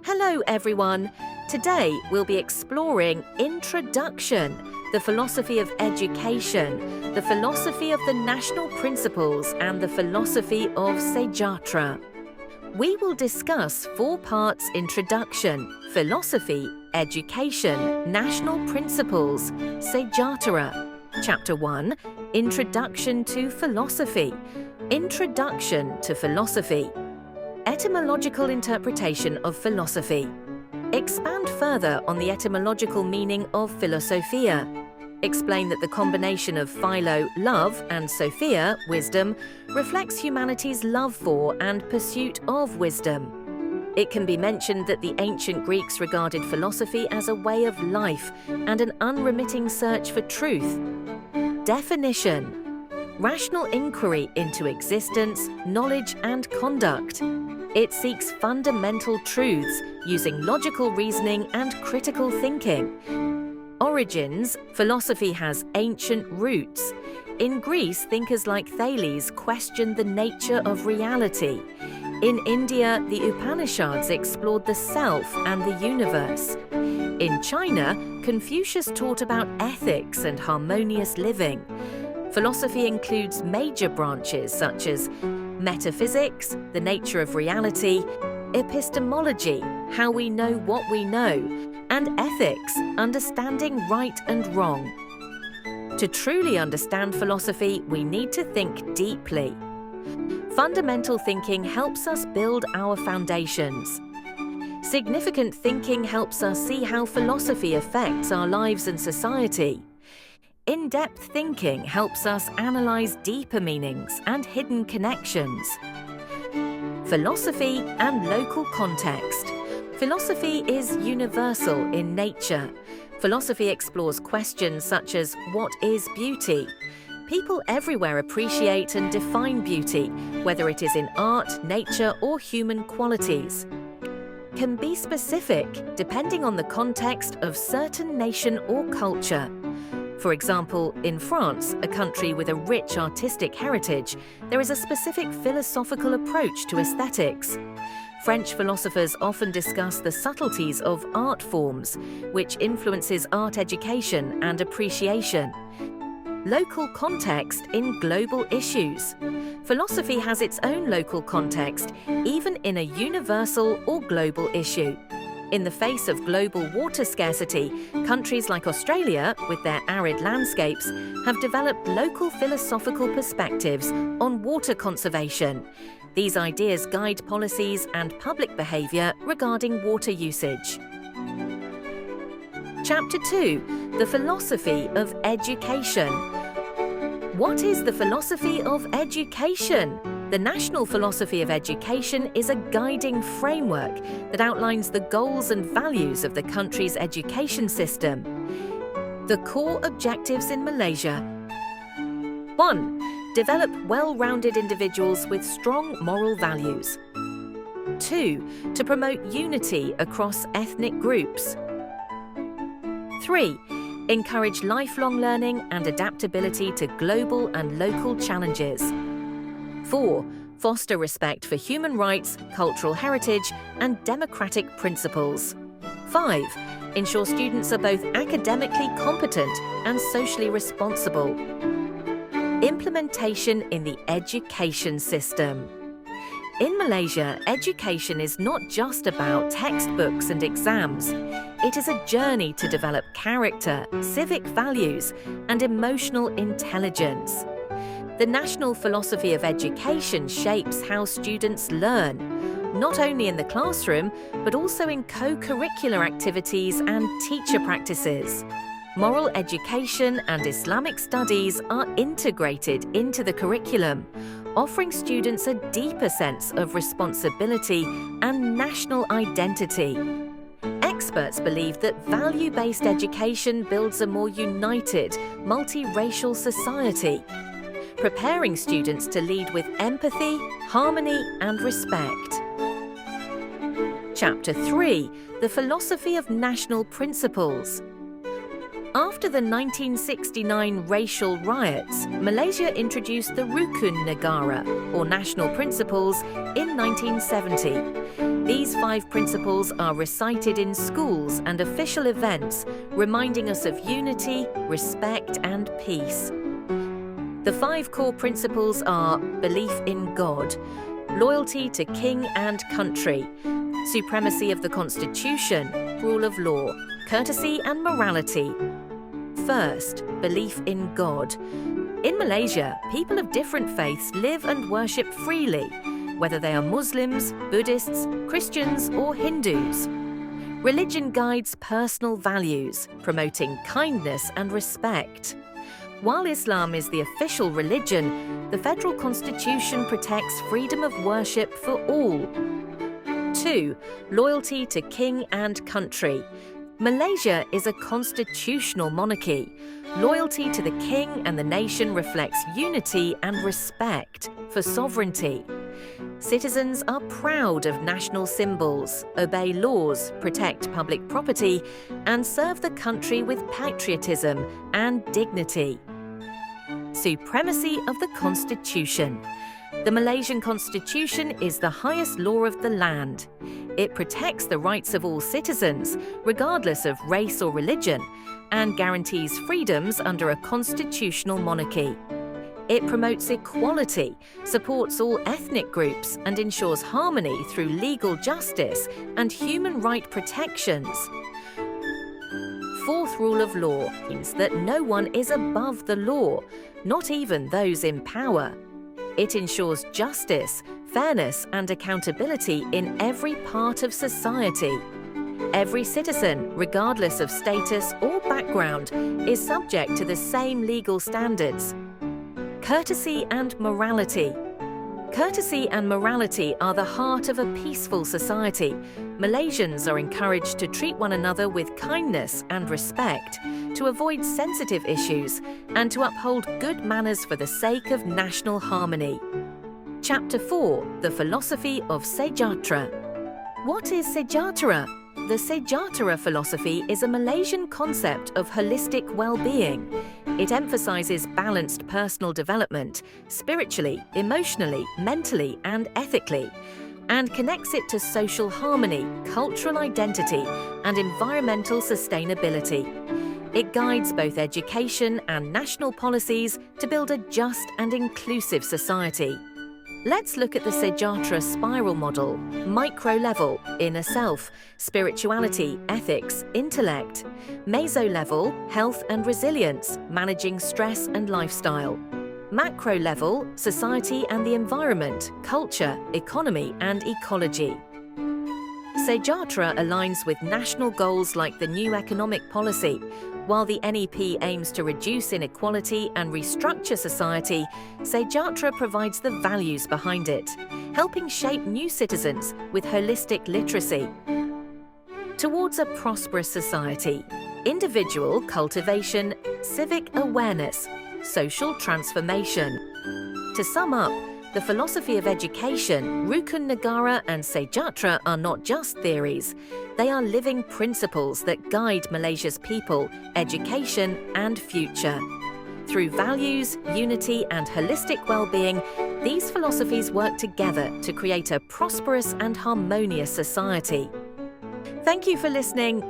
Hello everyone! Today we'll be exploring Introduction, the philosophy of education, the philosophy of the national principles and the philosophy of Sejahtera. We will discuss 4 parts: Introduction, Philosophy, Education, National Principles, Sejahtera. Chapter 1, Introduction to Philosophy. Introduction to Philosophy. Etymological interpretation of philosophy. Expand further on the etymological meaning of philosophia. Explain that the combination of philo, love, and sophia, wisdom, reflects humanity's love for and pursuit of wisdom. It can be mentioned that the ancient Greeks regarded philosophy as a way of life and an unremitting search for truth. Definition: rational inquiry into existence, knowledge, and conduct. It seeks fundamental truths using logical reasoning and critical thinking. Origins: philosophy has ancient roots. In Greece, thinkers like Thales questioned the nature of reality. In India, the Upanishads explored the self and the universe. In China, Confucius taught about ethics and harmonious living. Philosophy includes major branches such as metaphysics, the nature of reality, epistemology, how we know what we know, and ethics, understanding right and wrong. To truly understand philosophy, we need to think deeply. Fundamental thinking helps us build our foundations. Significant thinking helps us see how philosophy affects our lives and society. In-depth thinking helps us analyze deeper meanings and hidden connections. Philosophy and local context. Philosophy is universal in nature. Philosophy explores questions such as what is beauty? People everywhere appreciate and define beauty, whether it is in art, nature, or human qualities. Can be specific depending on the context of certain nation or culture. For example, in France, a country with a rich artistic heritage, there is a specific philosophical approach to aesthetics. French philosophers often discuss the subtleties of art forms, which influences art education and appreciation. Local context in global issues. Philosophy has its own local context, even in a universal or global issue. In the face of global water scarcity, countries like Australia, with their arid landscapes, have developed local philosophical perspectives on water conservation. These ideas guide policies and public behaviour regarding water usage. Chapter 2, the philosophy of education. What is the philosophy of education? The National Philosophy of Education is a guiding framework that outlines the goals and values of the country's education system. The core objectives in Malaysia. 1. Develop well-rounded individuals with strong moral values. 2. To promote unity across ethnic groups. 3. Encourage lifelong learning and adaptability to global and local challenges. 4. Foster respect for human rights, cultural heritage, and democratic principles. 5. Ensure students are both academically competent and socially responsible. Implementation in the education system. In Malaysia, education is not just about textbooks and exams. It is a journey to develop character, civic values, and emotional intelligence. The National Philosophy of Education shapes how students learn, not only in the classroom, but also in co-curricular activities and teacher practices. Moral education and Islamic studies are integrated into the curriculum, offering students a deeper sense of responsibility and national identity. Experts believe that value-based education builds a more united, multiracial society, preparing students to lead with empathy, harmony, and respect. Chapter 3, the philosophy of national principles. After the 1969 racial riots, Malaysia introduced the Rukun Negara, or national principles, in 1970. These 5 principles are recited in schools and official events, reminding us of unity, respect, and peace. The 5 core principles are belief in God, loyalty to king and country, supremacy of the Constitution, rule of law, courtesy and morality. First, belief in God. In Malaysia, people of different faiths live and worship freely, whether they are Muslims, Buddhists, Christians, or Hindus. Religion guides personal values, promoting kindness and respect. While Islam is the official religion, the federal constitution protects freedom of worship for all. 2. Loyalty to king and country. Malaysia is a constitutional monarchy. Loyalty to the king and the nation reflects unity and respect for sovereignty. Citizens are proud of national symbols, obey laws, protect public property, and serve the country with patriotism and dignity. Supremacy of the Constitution. The Malaysian Constitution is the highest law of the land. It protects the rights of all citizens, regardless of race or religion, and guarantees freedoms under a constitutional monarchy. It promotes equality, supports all ethnic groups, and ensures harmony through legal justice and human right protections. 4th rule of law means that no one is above the law, not even those in power. It ensures justice, fairness, and accountability in every part of society. Every citizen, regardless of status or background, is subject to the same legal standards. Courtesy and morality. Courtesy and morality are the heart of a peaceful society. Malaysians are encouraged to treat one another with kindness and respect, to avoid sensitive issues, and to uphold good manners for the sake of national harmony. Chapter 4. The Philosophy of Sejahtera. What is Sejahtera? The Sejahtera philosophy is a Malaysian concept of holistic well-being. It emphasizes balanced personal development, spiritually, emotionally, mentally, and ethically, and connects it to social harmony, cultural identity, and environmental sustainability. It guides both education and national policies to build a just and inclusive society. Let's look at the Sejahtera spiral model: micro-level, inner self, spirituality, ethics, intellect; meso-level, health and resilience, managing stress and lifestyle; macro-level, society and the environment, culture, economy and ecology. Sejahtera aligns with national goals like the new economic policy. While the NEP aims to reduce inequality and restructure society, Sejahtera provides the values behind it, helping shape new citizens with holistic literacy. Towards a prosperous society: individual cultivation, civic awareness, social transformation. To sum up, the philosophy of education, Rukun Negara and Sejahtera are not just theories. They are living principles that guide Malaysia's people, education and future. Through values, unity and holistic well-being, these philosophies work together to create a prosperous and harmonious society. Thank you for listening.